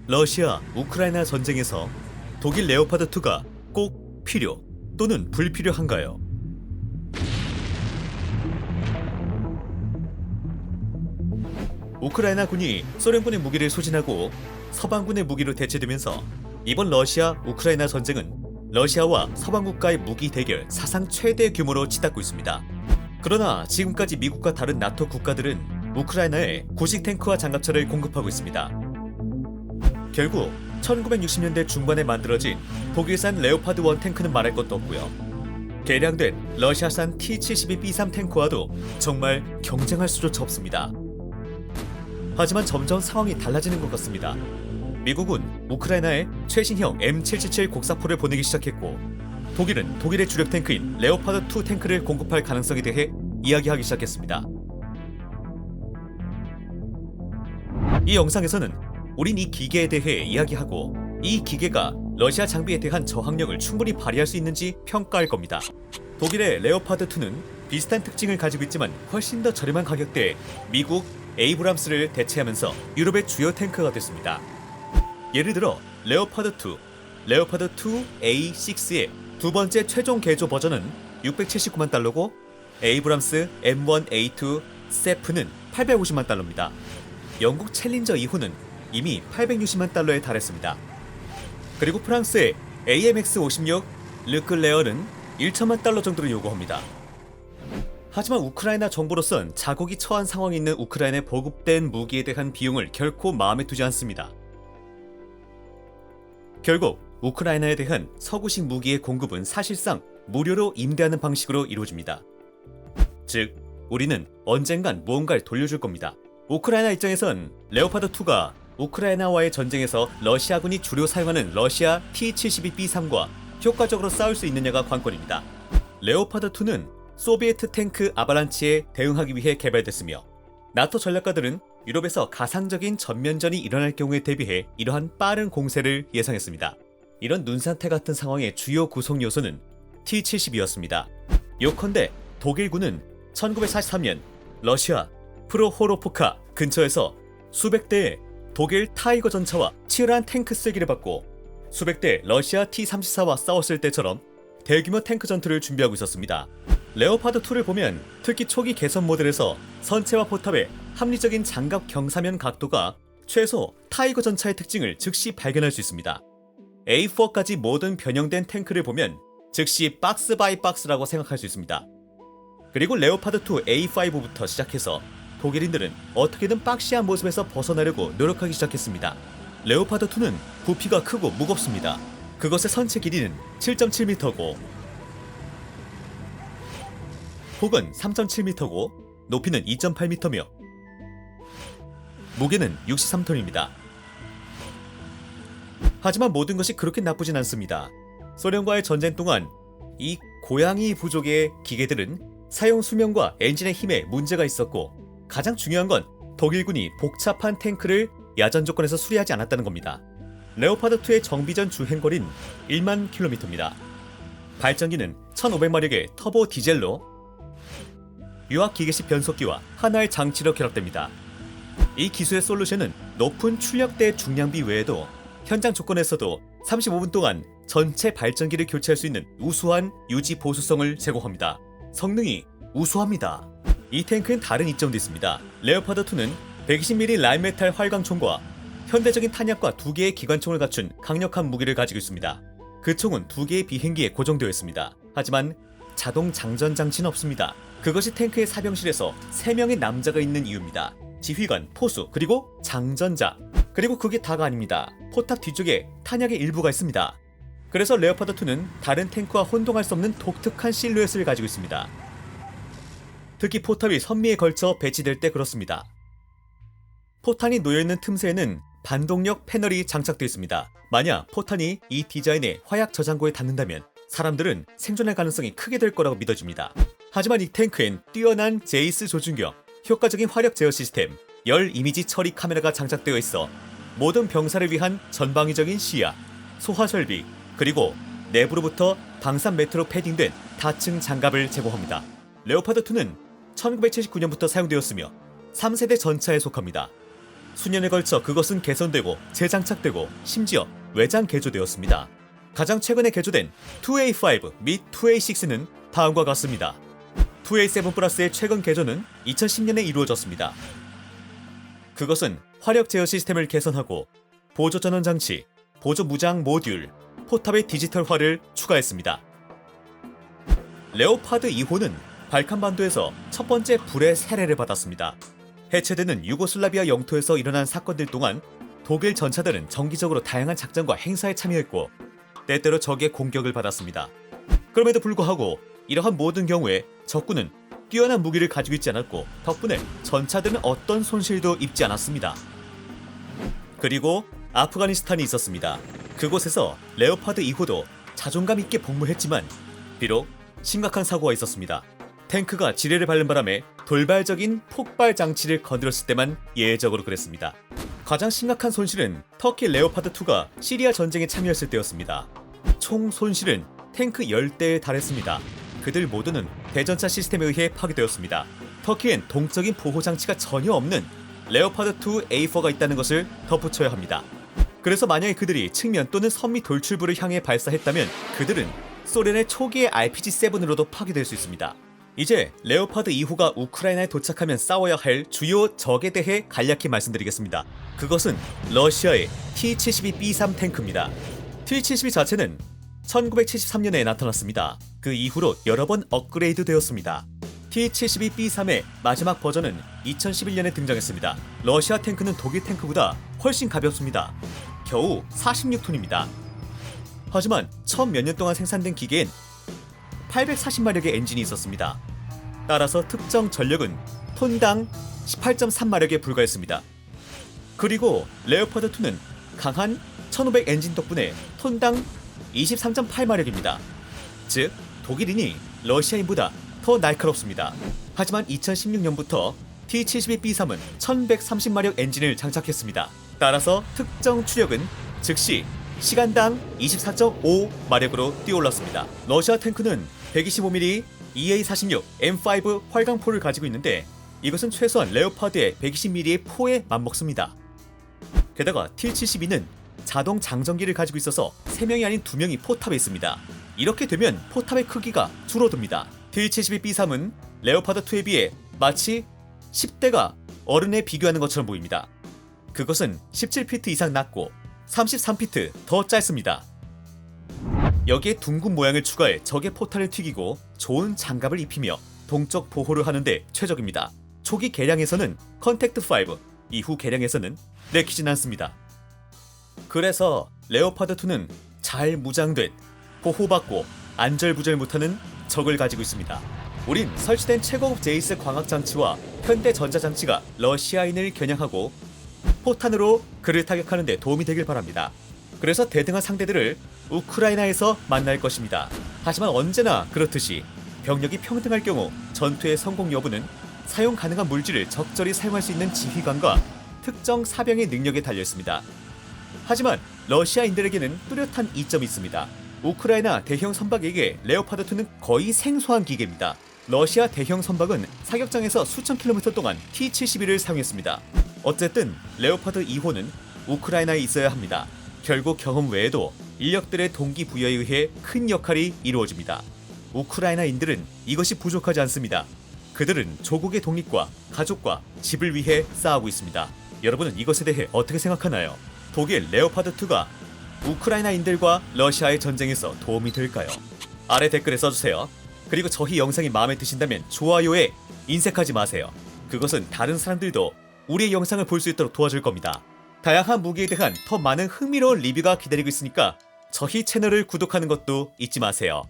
러시아, 우크라이나 전쟁에서 독일 레오파드2가 꼭 필요 또는 불필요한가요? 우크라이나군이 소련군의 무기를 소진하고 서방군의 무기로 대체되면서 이번 러시아, 우크라이나 전쟁은 러시아와 서방 국가의 무기 대결 사상 최대 규모로 치닫고 있습니다. 그러나 지금까지 미국과 다른 나토 국가들은 우크라이나에 구식 탱크와 장갑차를 공급하고 있습니다. 결국 1960년대 중반에 만들어진 독일산 레오파드 1 탱크는 말할 것도 없고요. 개량된 러시아산 T-72B3 탱크와도 정말 경쟁할 수조차 없습니다. 하지만 점점 상황이 달라지는 것 같습니다. 미국은 우크라이나에 최신형 M777 곡사포를 보내기 시작했고, 독일은 독일의 주력 탱크인 레오파드2 탱크를 공급할 가능성에 대해 이야기하기 시작했습니다. 이 영상에서는 우린 이 기계에 대해 이야기하고, 이 기계가 러시아 장비에 대한 저항력을 충분히 발휘할 수 있는지 평가할 겁니다. 독일의 레오파드2는 비슷한 특징을 가지고 있지만 훨씬 더 저렴한 가격대에 미국 에이브람스를 대체하면서 유럽의 주요 탱크가 됐습니다. 예를 들어 레오파드2, 레오파드2A6의 두 번째 최종 개조 버전은 679만 달러고 에이브람스 M1A2 세프는 850만 달러입니다. 영국 챌린저 2호는 이미 860만 달러에 달했습니다. 그리고 프랑스의 AMX56 르클레어는 1천만 달러 정도를 요구합니다. 하지만 우크라이나 정부로선 자국이 처한 상황에 있는 우크라이나에 보급된 무기에 대한 비용을 결코 마음에 두지 않습니다. 결국 우크라이나에 대한 서구식 무기의 공급은 사실상 무료로 임대하는 방식으로 이루어집니다. 즉, 우리는 언젠간 무언가를 돌려줄 겁니다. 우크라이나 입장에선 레오파드2가 우크라이나와의 전쟁에서 러시아군이 주로 사용하는 러시아 T-72B3과 효과적으로 싸울 수 있느냐가 관건입니다. 레오파드2는 소비에트 탱크 아바란치에 대응하기 위해 개발됐으며, 나토 전략가들은 유럽에서 가상적인 전면전이 일어날 경우에 대비해 이러한 빠른 공세를 예상했습니다. 이런 눈사태 같은 상황의 주요 구성 요소는 T-72였습니다. 요컨대 독일군은 1943년 러시아 프로호로포카 근처에서 수백 대의 독일 타이거 전차와 치열한 탱크 세기를 받고 수백 대 러시아 T-34와 싸웠을 때처럼 대규모 탱크 전투를 준비하고 있었습니다. 레오파드2를 보면 특히 초기 개선 모델에서 선체와 포탑의 합리적인 장갑 경사면 각도가 최소 타이거 전차의 특징을 즉시 발견할 수 있습니다. A4까지 모든 변형된 탱크를 보면 즉시 박스 바이 박스라고 생각할 수 있습니다. 그리고 레오파드2 A5부터 시작해서 독일인들은 어떻게든 박시한 모습에서 벗어나려고 노력하기 시작했습니다. 레오파드2는 부피가 크고 무겁습니다. 그것의 선체 길이는 7.7m고 폭은 3.7m고 높이는 2.8m며 무게는 63톤입니다. 하지만 모든 것이 그렇게 나쁘진 않습니다. 소련과의 전쟁 동안 이 고양이 부족의 기계들은 사용 수명과 엔진의 힘에 문제가 있었고, 가장 중요한 건 독일군이 복잡한 탱크를 야전 조건에서 수리하지 않았다는 겁니다. 레오파드2의 정비전 주행거리는 1만 킬로미터입니다. 발전기는 1500마력의 터보 디젤로 유압 기계식 변속기와 하나의 장치로 결합됩니다. 이 기술의 솔루션은 높은 출력대 중량비 외에도 현장 조건에서도 35분 동안 전체 발전기를 교체할 수 있는 우수한 유지 보수성을 제공합니다. 성능이 우수합니다. 이 탱크엔 다른 이점도 있습니다. 레오파드2는 120mm 라인메탈 활강총과 현대적인 탄약과 2개의 기관총을 갖춘 강력한 무기를 가지고 있습니다. 그 총은 2개의 비행기에 고정되어 있습니다. 하지만 자동 장전 장치는 없습니다. 그것이 탱크의 사병실에서 3명의 남자가 있는 이유입니다. 지휘관, 포수, 그리고 장전자. 그리고 그게 다가 아닙니다. 포탑 뒤쪽에 탄약의 일부가 있습니다. 그래서 레오파드2는 다른 탱크와 혼동할 수 없는 독특한 실루엣을 가지고 있습니다. 특히 포탑이 선미에 걸쳐 배치될 때 그렇습니다. 포탄이 놓여있는 틈새에는 반동력 패널이 장착되어 있습니다. 만약 포탄이 이 디자인의 화약 저장고에 닿는다면 사람들은 생존할 가능성이 크게 될 거라고 믿어집니다. 하지만 이 탱크엔 뛰어난 제이스 조준경, 효과적인 화력 제어 시스템, 열 이미지 처리 카메라가 장착되어 있어 모든 병사를 위한 전방위적인 시야, 소화 설비, 그리고 내부로부터 방산 매트로 패딩된 다층 장갑을 제공합니다. 레오파드2는 1979년부터 사용되었으며 3세대 전차에 속합니다. 수년에 걸쳐 그것은 개선되고 재장착되고 심지어 외장 개조되었습니다. 가장 최근에 개조된 2A5 및 2A6는 다음과 같습니다. 2A7 플러스의 최근 개조는 2010년에 이루어졌습니다. 그것은 화력 제어 시스템을 개선하고 보조 전원 장치, 보조 무장 모듈, 포탑의 디지털화를 추가했습니다. 레오파드 2호는 발칸반도에서 첫 번째 불의 세례를 받았습니다. 해체되는 유고슬라비아 영토에서 일어난 사건들 동안 독일 전차들은 정기적으로 다양한 작전과 행사에 참여했고 때때로 적의 공격을 받았습니다. 그럼에도 불구하고 이러한 모든 경우에 적군은 뛰어난 무기를 가지고 있지 않았고 덕분에 전차들은 어떤 손실도 입지 않았습니다. 그리고 아프가니스탄이 있었습니다. 그곳에서 레오파드 2호도 자존감 있게 복무했지만 비록 심각한 사고가 있었습니다. 탱크가 지뢰를 밟는 바람에 돌발적인 폭발 장치를 건드렸을 때만 예외적으로 그랬습니다. 가장 심각한 손실은 터키 레오파드 2가 시리아 전쟁에 참여했을 때였습니다. 총 손실은 탱크 10대에 달했습니다. 그들 모두는 대전차 시스템에 의해 파괴되었습니다. 터키엔 동적인 보호 장치가 전혀 없는 레오파드 2 A4가 있다는 것을 덧붙여야 합니다. 그래서 만약에 그들이 측면 또는 선미 돌출부를 향해 발사했다면 그들은 소련의 초기의 RPG-7으로도 파괴될 수 있습니다. 이제 레오파드 2호가 우크라이나에 도착하면 싸워야 할 주요 적에 대해 간략히 말씀드리겠습니다. 그것은 러시아의 T-72B3 탱크입니다. T-72 자체는 1973년에 나타났습니다. 그 이후로 여러 번 업그레이드 되었습니다. T-72B3의 마지막 버전은 2011년에 등장했습니다. 러시아 탱크는 독일 탱크보다 훨씬 가볍습니다. 겨우 46톤입니다. 하지만 처음 몇 년 동안 생산된 기계엔 840마력의 엔진이 있었습니다. 따라서 특정 전력은 톤당 18.3마력에 불과했습니다. 그리고 레오파드2는 강한 1500 엔진 덕분에 톤당 23.8마력입니다. 즉, 독일인이 러시아인보다 더 날카롭습니다. 하지만 2016년부터 T-72B3은 1130마력 엔진을 장착했습니다. 따라서 특정 추력은 즉시 시간당 24.5마력으로 뛰어올랐습니다. 러시아 탱크는 125mm EA46 M5 활강포를 가지고 있는데 이것은 최소한 레오파드의 120mm의 포에 맞먹습니다. 게다가 T-72는 자동 장전기를 가지고 있어서 3명이 아닌 2명이 포탑에 있습니다. 이렇게 되면 포탑의 크기가 줄어듭니다. T-72B3은 레오파드2에 비해 마치 10대가 어른에 비교하는 것처럼 보입니다. 그것은 17피트 이상 낮고 33피트 더 짧습니다. 여기에 둥근 모양을 추가해 적의 포탄을 튀기고 좋은 장갑을 입히며 동적 보호를 하는데 최적입니다. 초기 개량에서는 컨택트5, 이후 개량에서는 내키진 않습니다. 그래서 레오파드2는 잘 무장된, 보호받고 안절부절 못하는 적을 가지고 있습니다. 우린 설치된 최고급 제이스 광학장치와 현대 전자장치가 러시아인을 겨냥하고 포탄으로 그를 타격하는 데 도움이 되길 바랍니다. 그래서 대등한 상대들을 우크라이나에서 만날 것입니다. 하지만 언제나 그렇듯이 병력이 평등할 경우 전투의 성공 여부는 사용 가능한 물질을 적절히 사용할 수 있는 지휘관과 특정 사병의 능력에 달려있습니다. 하지만 러시아인들에게는 뚜렷한 이점이 있습니다. 우크라이나 대형 선박에게 레오파드2는 거의 생소한 기계입니다. 러시아 대형 선박은 사격장에서 수천 킬로미터 동안 T-72를 사용했습니다. 어쨌든 레오파드 2호는 우크라이나에 있어야 합니다. 결국 경험 외에도 인력들의 동기부여에 의해 큰 역할이 이루어집니다. 우크라이나인들은 이것이 부족하지 않습니다. 그들은 조국의 독립과 가족과 집을 위해 싸우고 있습니다. 여러분은 이것에 대해 어떻게 생각하나요? 독일 레오파드2가 우크라이나인들과 러시아의 전쟁에서 도움이 될까요? 아래 댓글에 써주세요. 그리고 저희 영상이 마음에 드신다면 좋아요에 인색하지 마세요. 그것은 다른 사람들도 우리의 영상을 볼 수 있도록 도와줄 겁니다. 다양한 무기에 대한 더 많은 흥미로운 리뷰가 기다리고 있으니까 저희 채널을 구독하는 것도 잊지 마세요.